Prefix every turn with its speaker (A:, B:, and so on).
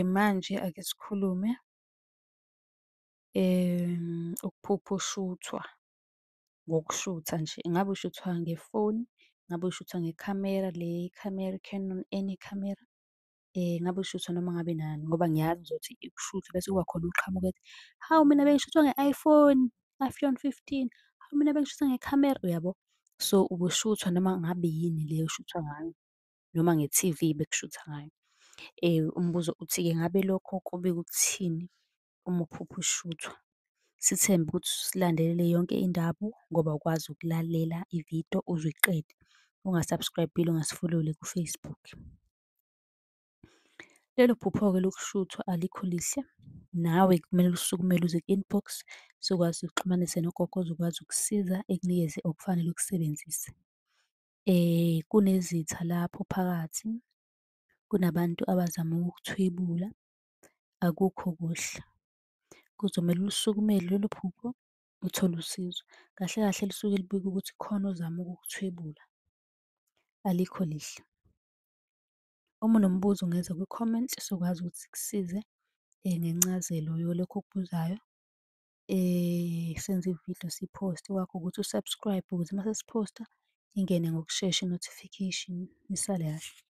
A: Manje ake sikhulume ukuphuphushithwa ngokushutha nje. Ingabe ushuthwa ngefoni, ngabe ushuthwa ngekhamera, le khamera i-Canon any camera, ngabe ushuthwa noma ngabe nani ngoba ngiyazi uzothi ukushuthwa bese kuba khona oqhamuka ethi, hawu mina bengishuthwa iPhone 15, hawu mina bengishuthwa ngekhamera, uyabo? So ubushuthwa noma ngabe yini le oshuthwa ngayo noma nge-T_V bekushutha ngayo. Umbuzo uthi-ke ngabe lokho kube kuthini uma uphuphushithwa? Sithembe ukuthi usilandelele yonke indaba ngoba ukwazi ukulalela ividiyo uze uyiqede, unga-subscribe-ile, ungasi-follow-le ku-Facebook. Lelo phupho-ke lokushuthwa alikho lihle, nawe kumele usukumele uze ku-inbox sizokwazi sikuxhumanise nogogo ozokwazi ukukusiza ekunikeze okufanele ukusebenzise. Kunezitha lapho phakathi, kunabantu abazama ukukuthwebula, akukho kuhle. Kuzomele ulisukumele lelo phupho uthole usizo. Kahle kahle lisuke libika ukuthi kukhona ozama ukukuthwebula, alikho lihle. Uma unombuzo ungeza kwi-comment sizokwazi ukuthi sikusize ngencazelo yalokho okubuzayo. Senze ividiyo siyiphoste, kwakho ukuthi u-subscribe ukuze mase siphosta ingene ngokushesha i-notification. Nisale kahle.